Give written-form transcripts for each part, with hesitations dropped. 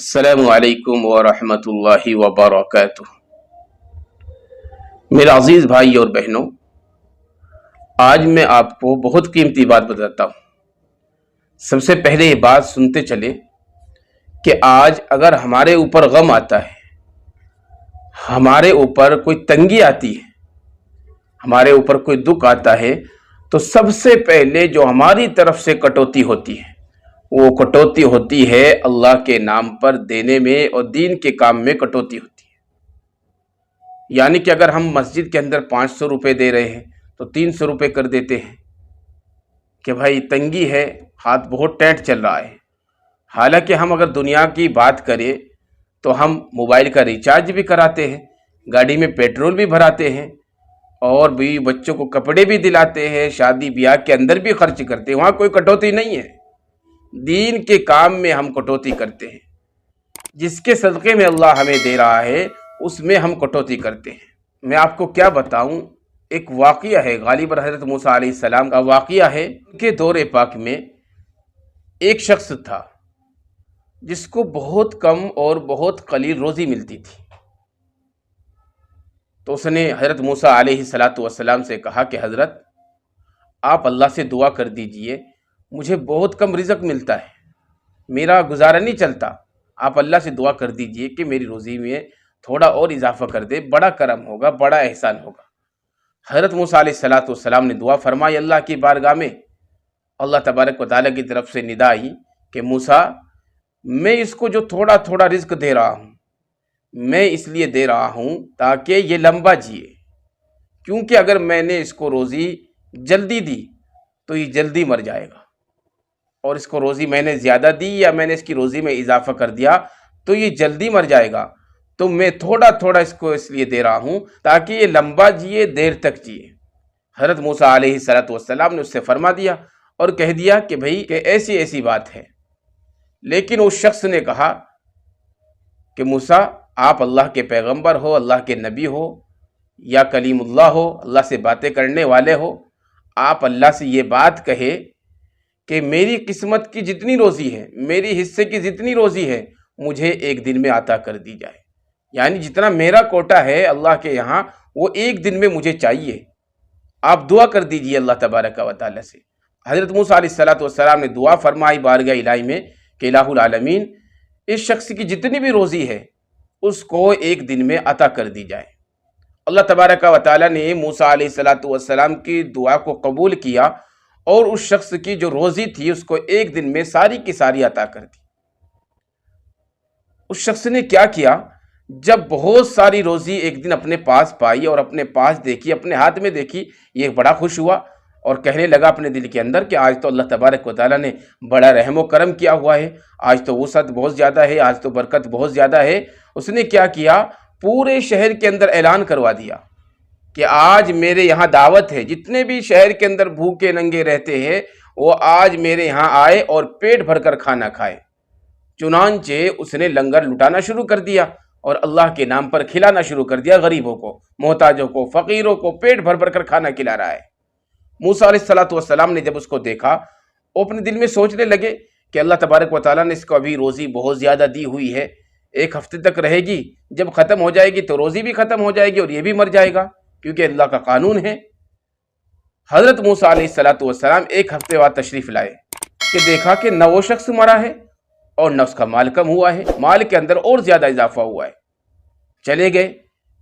السلام علیکم ورحمۃ اللہ وبرکاتہ۔ میرے عزیز بھائی اور بہنوں، آج میں آپ کو بہت قیمتی بات بتاتا ہوں۔ سب سے پہلے یہ بات سنتے چلے کہ آج اگر ہمارے اوپر غم آتا ہے، ہمارے اوپر کوئی تنگی آتی ہے، ہمارے اوپر کوئی دکھ آتا ہے، تو سب سے پہلے جو ہماری طرف سے کٹوتی ہوتی ہے وہ کٹوتی ہوتی ہے اللہ کے نام پر دینے میں اور دین کے کام میں کٹوتی ہوتی ہے۔ یعنی کہ اگر ہم مسجد کے اندر 500 روپے دے رہے ہیں تو 300 روپے کر دیتے ہیں کہ بھائی تنگی ہے، ہاتھ بہت ٹائٹ چل رہا ہے۔ حالانکہ ہم اگر دنیا کی بات کریں تو ہم موبائل کا ریچارج بھی کراتے ہیں، گاڑی میں پیٹرول بھی بھراتے ہیں، اور بھی بچوں کو کپڑے بھی دلاتے ہیں، شادی بیاہ کے اندر بھی خرچ کرتے ہیں، وہاں کوئی کٹوتی نہیں ہے۔ دین کے کام میں ہم کٹوتی کرتے ہیں، جس کے صدقے میں اللہ ہمیں دے رہا ہے اس میں ہم کٹوتی کرتے ہیں۔ میں آپ کو کیا بتاؤں، ایک واقعہ ہے، غالباً حضرت موسیٰ علیہ السلام کا واقعہ ہے کہ دور پاک میں ایک شخص تھا جس کو بہت کم اور بہت قلیل روزی ملتی تھی۔ تو اس نے حضرت موسیٰ علیہ السلام سے کہا کہ حضرت آپ اللہ سے دعا کر دیجئے، مجھے بہت کم رزق ملتا ہے، میرا گزارا نہیں چلتا، آپ اللہ سے دعا کر دیجئے کہ میری روزی میں تھوڑا اور اضافہ کر دے، بڑا کرم ہوگا، بڑا احسان ہوگا۔ حضرت موسیٰ علیہ السلام نے دعا فرمائی اللہ کی بارگاہ میں۔ اللہ تبارک و تعالیٰ کی طرف سے ندا آئی کہ موسیٰ، میں اس کو جو تھوڑا تھوڑا رزق دے رہا ہوں، میں اس لیے دے رہا ہوں تاکہ یہ لمبا جیے، کیونکہ اگر میں نے اس کو روزی جلدی دی تو یہ جلدی مر جائے گا، اور اس کو روزی میں نے زیادہ دی یا میں نے اس کی روزی میں اضافہ کر دیا تو یہ جلدی مر جائے گا۔ تو میں تھوڑا تھوڑا اس کو اس لیے دے رہا ہوں تاکہ یہ لمبا جیے، دیر تک جیے۔ حضرت موسیٰ علیہ السلام نے اس سے فرما دیا اور کہہ دیا کہ بھئی کہ ایسی ایسی بات ہے۔ لیکن اس شخص نے کہا کہ موسیٰ، آپ اللہ کے پیغمبر ہو، اللہ کے نبی ہو، یا کلیم اللہ ہو، اللہ سے باتیں کرنے والے ہو، آپ اللہ سے یہ بات کہے کہ میری قسمت کی جتنی روزی ہے، میری حصے کی جتنی روزی ہے، مجھے ایک دن میں عطا کر دی جائے۔ یعنی جتنا میرا کوٹا ہے اللہ کے یہاں وہ ایک دن میں مجھے چاہیے، آپ دعا کر دیجئے اللہ تبارک و تعالیٰ سے۔ حضرت موسیٰ علیہ السلام نے دعا فرمائی بارگاہ الہی میں کہ الہ العالمین، اس شخص کی جتنی بھی روزی ہے اس کو ایک دن میں عطا کر دی جائے۔ اللہ تبارک و تعالیٰ نے موسیٰ علیہ السلام کی دعا کو قبول کیا اور اس شخص کی جو روزی تھی اس کو ایک دن میں ساری کی ساری عطا کر دی۔ اس شخص نے کیا کیا، جب بہت ساری روزی ایک دن اپنے پاس پائی اور اپنے پاس دیکھی، اپنے ہاتھ میں دیکھی، یہ بڑا خوش ہوا اور کہنے لگا اپنے دل کے اندر کہ آج تو اللہ تبارک و تعالیٰ نے بڑا رحم و کرم کیا ہوا ہے، آج تو وسعت بہت زیادہ ہے، آج تو برکت بہت زیادہ ہے۔ اس نے کیا کیا، پورے شہر کے اندر اعلان کروا دیا کہ آج میرے یہاں دعوت ہے، جتنے بھی شہر کے اندر بھوکے ننگے رہتے ہیں وہ آج میرے یہاں آئے اور پیٹ بھر کر کھانا کھائے۔ چنانچہ اس نے لنگر لٹانا شروع کر دیا اور اللہ کے نام پر کھلانا شروع کر دیا، غریبوں کو، محتاجوں کو، فقیروں کو پیٹ بھر بھر کر کھانا کھلا رہا ہے۔ موسیٰ علیہ السلام نے جب اس کو دیکھا وہ اپنے دل میں سوچنے لگے کہ اللہ تبارک و تعالیٰ نے اس کو ابھی روزی بہت زیادہ دی ہوئی ہے، ایک ہفتے تک رہے گی، جب ختم ہو جائے گی تو روزی بھی ختم ہو جائے گی اور یہ بھی مر جائے گا، کیونکہ اللہ کا قانون ہے۔ حضرت موسیٰ علیہ السلام ایک ہفتے بعد تشریف لائے کہ دیکھا کہ نہ وہ شخص مرا ہے اور نہ اس کا مال کم ہوا ہے، مال کے اندر اور زیادہ اضافہ ہوا ہے۔ چلے گئے،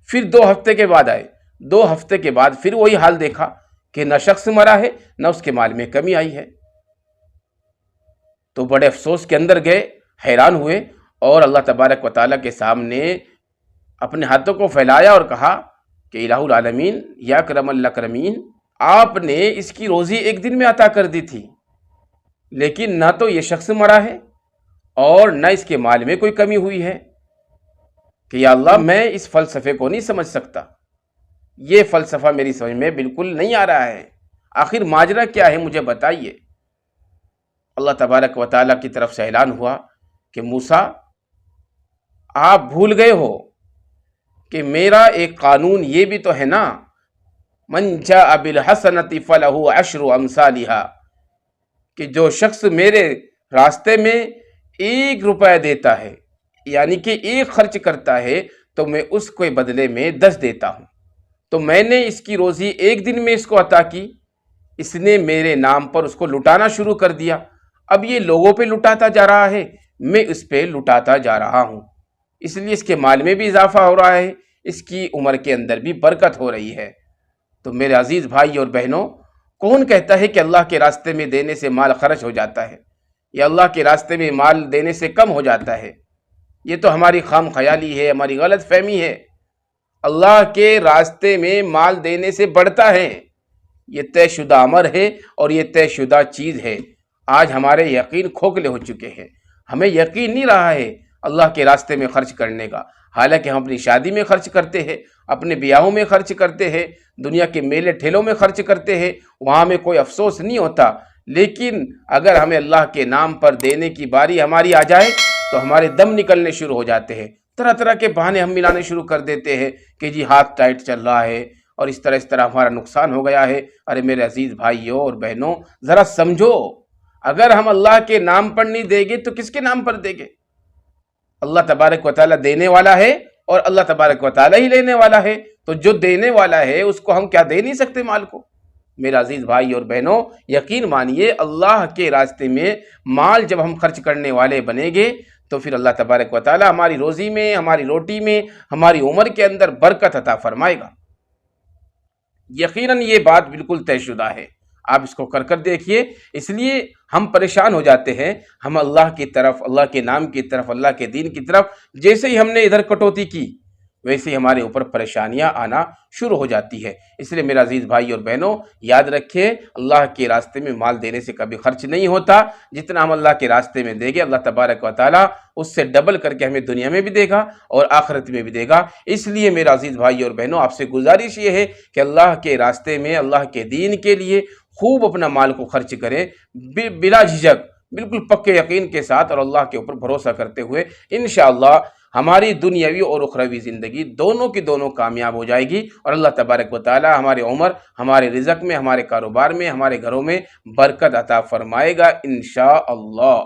پھر 2 ہفتے کے بعد آئے، 2 ہفتے کے بعد پھر وہی حال دیکھا کہ نہ شخص مرا ہے نہ اس کے مال میں کمی آئی ہے۔ تو بڑے افسوس کے اندر گئے، حیران ہوئے اور اللہ تبارک و تعالیٰ کے سامنے اپنے ہاتھوں کو پھیلایا اور کہا کہ الہ العالمین، یا کرم الاکرمین، آپ نے اس کی روزی ایک دن میں عطا کر دی تھی، لیکن نہ تو یہ شخص مرا ہے اور نہ اس کے مال میں کوئی کمی ہوئی ہے، کہ یا اللہ میں اس فلسفے کو نہیں سمجھ سکتا، یہ فلسفہ میری سمجھ میں بالکل نہیں آ رہا ہے، آخر ماجرا کیا ہے مجھے بتائیے۔ اللہ تبارک و تعالیٰ کی طرف سے اعلان ہوا کہ موسیٰ، آپ بھول گئے ہو کہ میرا ایک قانون یہ بھی تو ہے نا، من جاء بالحسنۃ فلہ عشر امثالھا، کہ جو شخص میرے راستے میں 1 روپے دیتا ہے، یعنی کہ ایک خرچ کرتا ہے تو میں اس کو بدلے میں 10 دیتا ہوں۔ تو میں نے اس کی روزی ایک دن میں اس کو عطا کی، اس نے میرے نام پر اس کو لٹانا شروع کر دیا، اب یہ لوگوں پہ لٹاتا جا رہا ہے، میں اس پہ لٹاتا جا رہا ہوں، اس لیے اس کے مال میں بھی اضافہ ہو رہا ہے، اس کی عمر کے اندر بھی برکت ہو رہی ہے۔ تو میرے عزیز بھائی اور بہنوں، کون کہتا ہے کہ اللہ کے راستے میں دینے سے مال خرچ ہو جاتا ہے یا اللہ کے راستے میں مال دینے سے کم ہو جاتا ہے؟ یہ تو ہماری خام خیالی ہے، ہماری غلط فہمی ہے۔ اللہ کے راستے میں مال دینے سے بڑھتا ہے، یہ طے شدہ امر ہے اور یہ طے شدہ چیز ہے۔ آج ہمارے یقین کھوکھلے ہو چکے ہیں، ہمیں یقین نہیں رہا ہے اللہ کے راستے میں خرچ کرنے کا، حالانکہ ہم اپنی شادی میں خرچ کرتے ہیں، اپنے بیاہوں میں خرچ کرتے ہیں، دنیا کے میلے ٹھیلوں میں خرچ کرتے ہیں، وہاں میں کوئی افسوس نہیں ہوتا۔ لیکن اگر ہمیں اللہ کے نام پر دینے کی باری ہماری آ جائے تو ہمارے دم نکلنے شروع ہو جاتے ہیں، طرح طرح کے بہانے ہم ملانے شروع کر دیتے ہیں کہ جی ہاتھ ٹائٹ چل رہا ہے اور اس طرح ہمارا نقصان ہو گیا ہے۔ ارے میرے عزیز بھائیوں اور بہنوں، ذرا سمجھو، اگر ہم اللہ کے نام پر نہیں دیں گے تو کس کے نام پر دیں گے؟ اللہ تبارک و تعالیٰ دینے والا ہے اور اللہ تبارک و تعالیٰ ہی لینے والا ہے، تو جو دینے والا ہے اس کو ہم کیا دے نہیں سکتے مال کو؟ میرا عزیز بھائی اور بہنوں، یقین مانیے اللہ کے راستے میں مال جب ہم خرچ کرنے والے بنیں گے تو پھر اللہ تبارک و تعالیٰ ہماری روزی میں، ہماری روٹی میں، ہماری عمر کے اندر برکت عطا فرمائے گا۔ یقیناً یہ بات بالکل طے شدہ ہے، آپ اس کو کر دیکھیے۔ اس لیے ہم پریشان ہو جاتے ہیں، ہم اللہ کی طرف، اللہ کے نام کی طرف، اللہ کے دین کی طرف جیسے ہی ہم نے ادھر کٹوتی کی ویسے ہی ہمارے اوپر پریشانیاں آنا شروع ہو جاتی ہے۔ اس لیے میرا عزیز بھائی اور بہنوں، یاد رکھیں، اللہ کے راستے میں مال دینے سے کبھی خرچ نہیں ہوتا۔ جتنا ہم اللہ کے راستے میں دیں گے اللہ تبارک و تعالیٰ اس سے ڈبل کر کے ہمیں دنیا میں بھی دے گا اور آخرت میں بھی دے گا۔ اس لیے میرا عزیز بھائی اور بہنوں، آپ سے گزارش یہ ہے کہ اللہ کے راستے میں، اللہ کے دین کے لیے خوب اپنا مال کو خرچ کریں، بلا جھجک، بالکل پکے یقین کے ساتھ اور اللہ کے اوپر بھروسہ کرتے ہوئے۔ انشاءاللہ ہماری دنیاوی اور اخروی زندگی دونوں کی دونوں کامیاب ہو جائے گی اور اللہ تبارک و تعالی ہمارے عمر، ہمارے رزق میں، ہمارے کاروبار میں، ہمارے گھروں میں برکت عطا فرمائے گا انشاءاللہ۔